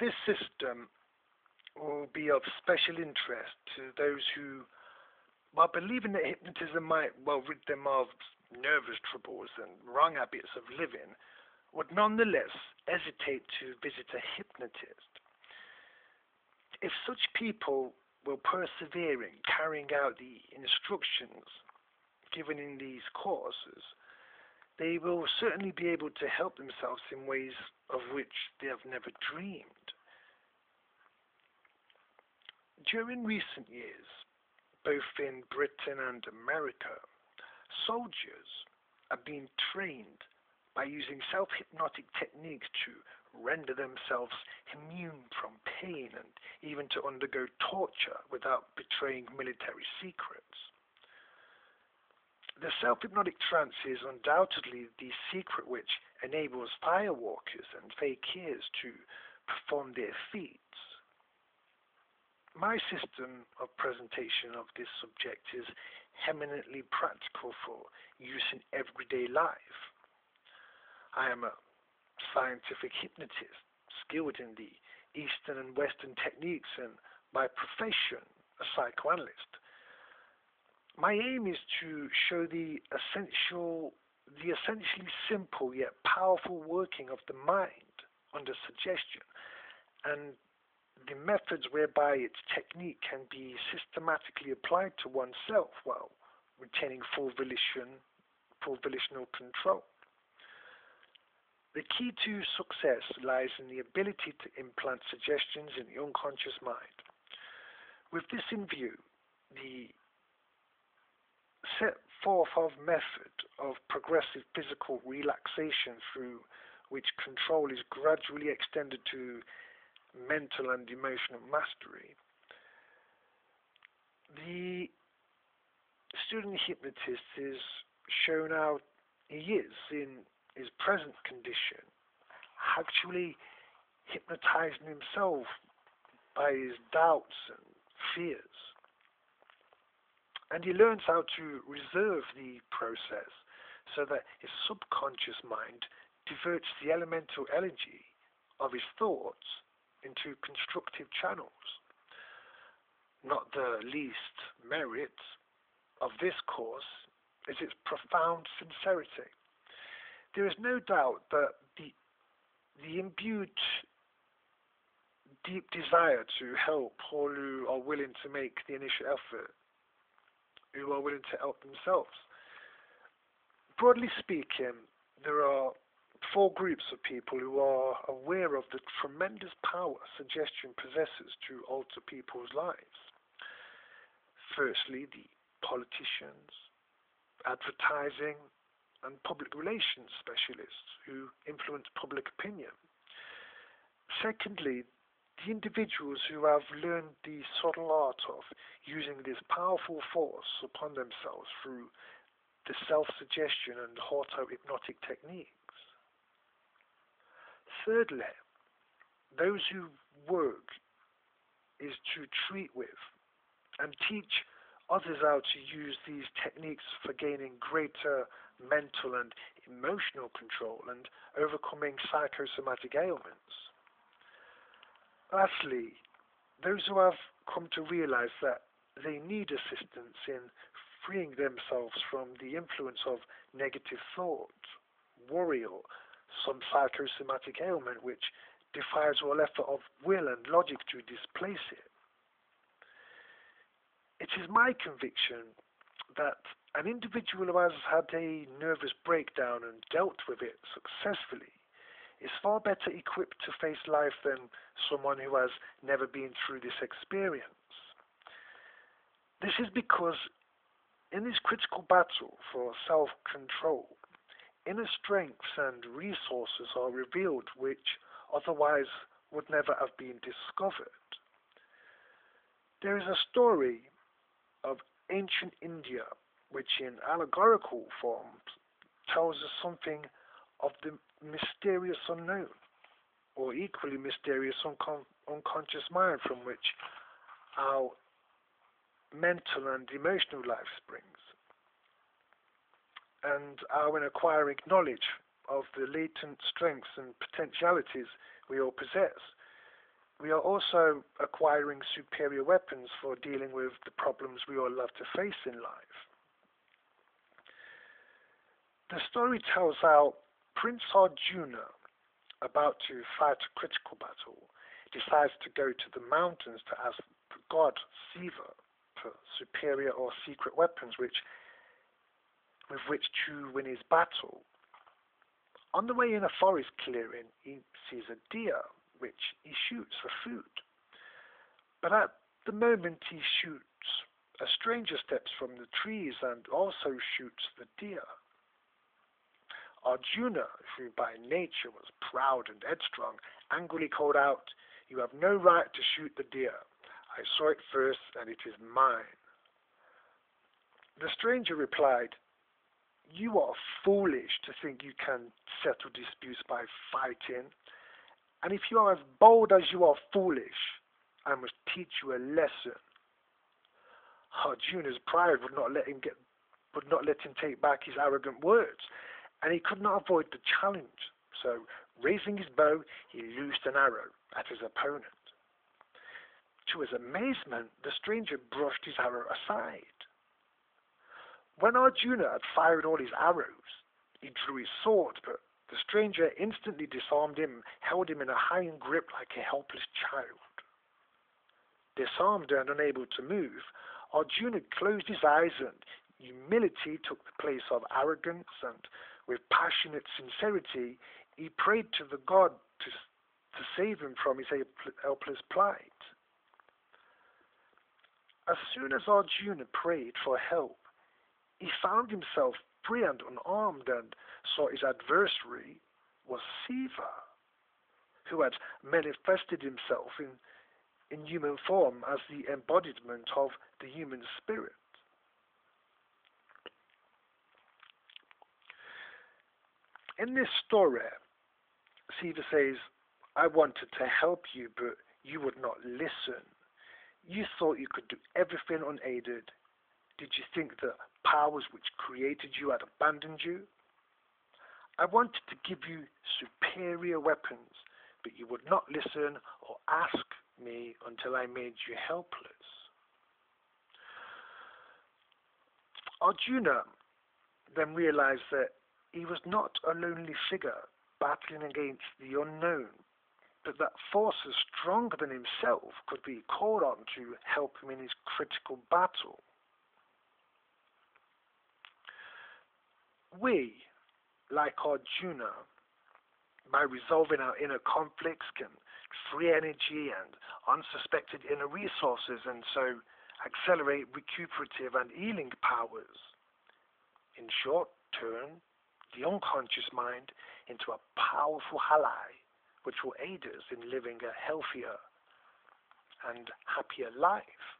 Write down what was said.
This system will be of special interest to those who, while believing that hypnotism might well rid them of nervous troubles and wrong habits of living, would nonetheless hesitate to visit a hypnotist. If such people will persevere in carrying out the instructions given in these courses, they will certainly be able to help themselves in ways of which they have never dreamed. During recent years, both in Britain and America, soldiers are being trained by using self-hypnotic techniques to render themselves immune from pain and even to undergo torture without betraying military secrets. The self-hypnotic trance is undoubtedly the secret which enables firewalkers and fakirs to perform their feats. My system of presentation of this subject is eminently practical for use in everyday life. I am a scientific hypnotist, skilled in the Eastern and Western techniques, and by profession, a psychoanalyst. My aim is to show the essentially simple yet powerful working of the mind under suggestion, and the methods whereby its technique can be systematically applied to oneself while retaining full volitional control. The key to success lies in the ability to implant suggestions in the unconscious mind. With this in view, the set forth of method of progressive physical relaxation through which control is gradually extended to mental and emotional mastery. The student hypnotist is shown how he is in his present condition, actually hypnotizing himself by his doubts and fears. And he learns how to reserve the process so that his subconscious mind diverts the elemental energy of his thoughts into constructive channels. Not the least merit of this course is its profound sincerity. There is no doubt that the imbued deep desire to help all who are willing to make the initial effort, who are willing to help themselves. Broadly speaking, there are four groups of people who are aware of the tremendous power suggestion possesses to alter people's lives. Firstly, the politicians, advertising, and public relations specialists who influence public opinion. Secondly, the individuals who have learned the subtle art of using this powerful force upon themselves through the self-suggestion and auto-hypnotic techniques. Thirdly, those whose work is to treat with and teach others how to use these techniques for gaining greater mental and emotional control and overcoming psychosomatic ailments. Lastly, those who have come to realize that they need assistance in freeing themselves from the influence of negative thought, worry, or some psychosomatic ailment which defies all effort of will and logic to displace it. It is my conviction that an individual who has had a nervous breakdown and dealt with it successfully is far better equipped to face life than someone who has never been through this experience. This is because in this critical battle for self-control, inner strengths and resources are revealed which otherwise would never have been discovered. There is a story of ancient India which in allegorical form tells us something of the mysterious unknown, or equally mysterious unconscious mind from which our mental and emotional life springs, and how in acquiring knowledge of the latent strengths and potentialities we all possess, we are also acquiring superior weapons for dealing with the problems we all love to face in life. The story tells how Prince Arjuna, about to fight a critical battle, decides to go to the mountains to ask the god Siva for superior or secret weapons with which to win his battle. On the way in a forest clearing, he sees a deer, which he shoots for food. But at the moment he shoots, a stranger steps from the trees and also shoots the deer. Arjuna, who by nature was proud and headstrong, angrily called out, "You have no right to shoot the deer. I saw it first and it is mine." The stranger replied, "You are foolish to think you can settle disputes by fighting. And if you are as bold as you are foolish, I must teach you a lesson." Arjuna's pride would not let him take back his arrogant words, and he could not avoid the challenge. So, raising his bow, he loosed an arrow at his opponent. To his amazement, the stranger brushed his arrow aside. When Arjuna had fired all his arrows, he drew his sword, but the stranger instantly disarmed him, held him in a iron grip like a helpless child. Disarmed and unable to move, Arjuna closed his eyes and humility took the place of arrogance, and with passionate sincerity, he prayed to the god to save him from his helpless plight. As soon as Arjuna prayed for help, he found himself free and unarmed and saw his adversary was Siva, who had manifested himself in human form as the embodiment of the human spirit. In this story, Siva says, "I wanted to help you, but you would not listen. You thought you could do everything unaided. Did you think the powers which created you had abandoned you? I wanted to give you superior weapons, but you would not listen or ask me until I made you helpless." Arjuna then realized that he was not a lonely figure battling against the unknown, but that forces stronger than himself could be called on to help him in his critical battle. We, like Arjuna, by resolving our inner conflicts, can free energy and unsuspected inner resources, and so accelerate recuperative and healing powers. In short, turn the unconscious mind into a powerful ally, which will aid us in living a healthier and happier life.